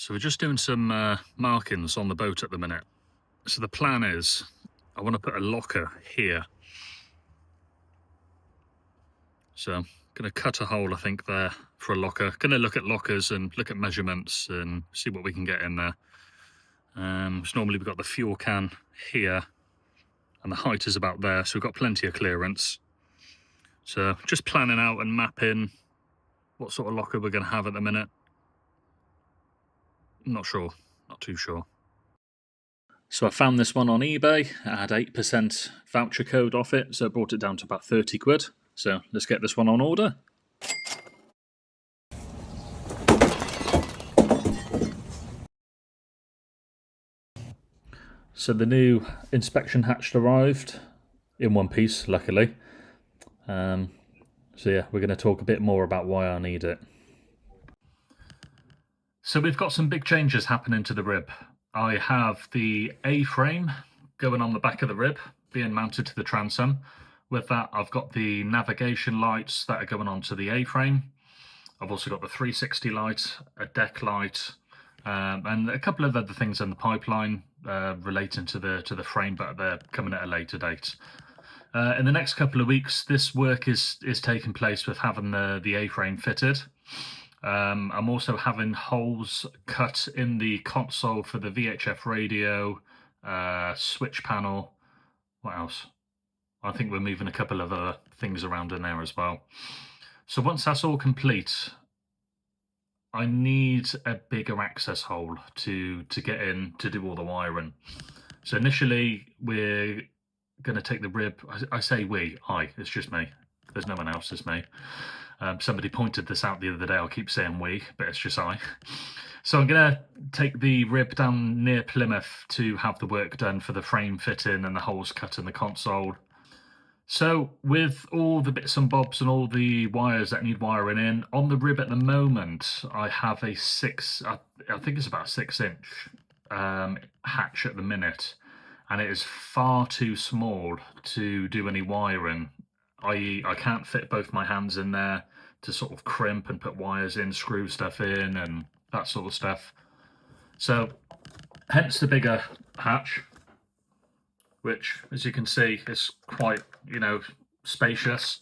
So we're just doing some markings on the boat at the minute. So the plan is I want to put a locker here. So I'm going to cut a hole, I think, there for a locker. Going to look at lockers and look at measurements and see what we can get in there. So normally we've got the fuel can here and the height is about there, so we've got plenty of clearance. So just planning out and mapping what sort of locker we're going to have at the minute. I'm not sure, not too sure. So I found this one on eBay. I had 8% voucher code off it, so I brought it down to about 30 quid. So let's get this one on order. So the new inspection hatch arrived in one piece, luckily. So yeah, we're going to talk a bit more about why I need it. So we've got some big changes happening to the rib. I have the A-frame going on the back of the rib, being mounted to the transom. With that, I've got the navigation lights that are going onto the A-frame. I've also got the 360 light, a deck light, and a couple of other things in the pipeline relating to the frame, but they're coming at a later date. In the next couple of weeks, this work is taking place with having the A-frame fitted. I'm also having holes cut in the console for the VHF radio, switch panel. What else? I think we're moving a couple of other things around in there as well. So once that's all complete, I need a bigger access hole to get in to do all the wiring. So initially we're going to take the rib. I say we, it's just me. There's no one else, it's me. Somebody pointed this out the other day. I'll keep saying we, but it's just I. So I'm going to take the rib down near Plymouth to have the work done for the frame fitting and the holes cut in the console. So with all the bits and bobs and all the wires that need wiring in, on the rib at the moment, I have a I think it's about a 6-inch hatch at the minute, and it is far too small to do any wiring. I can't fit both my hands in there to sort of crimp and put wires in, screw stuff in and that sort of stuff. So hence the bigger hatch, which, as you can see, is quite, spacious.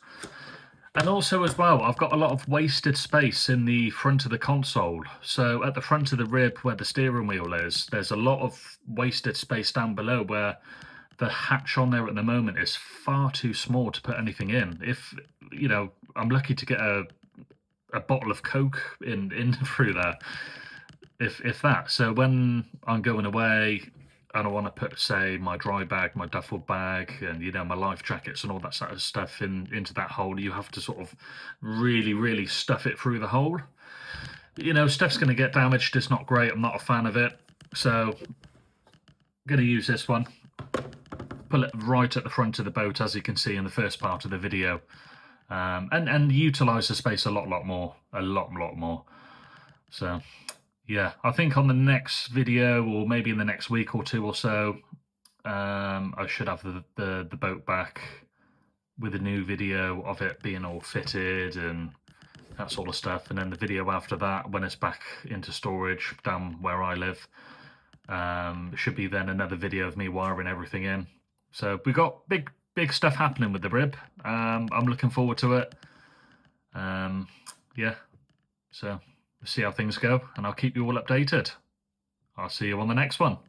And also as well, I've got a lot of wasted space in the front of the console. So at the front of the rib where the steering wheel is, there's a lot of wasted space down below where the hatch on there at the moment is far too small to put anything in. If, I'm lucky to get a bottle of Coke in through there, if that. So when I'm going away and I want to put, say, my dry bag, my duffel bag, and my life jackets and all that sort of stuff into that hole, you have to sort of really stuff it through the hole. Stuff's going to get damaged. It's not great. I'm not a fan of it. So I'm going to use this one. Pull it right at the front of the boat, as you can see in the first part of the video, and utilize the space a lot more. So yeah, I think on the next video, or maybe in the next week or two or so, I should have the boat back with a new video of it being all fitted and that sort of stuff. And then the video after that, when it's back into storage down where I live, should be then another video of me wiring everything in. So we got big stuff happening with the rib. I'm looking forward to it. Yeah, so we'll see how things go, and I'll keep you all updated. I'll see you on the next one.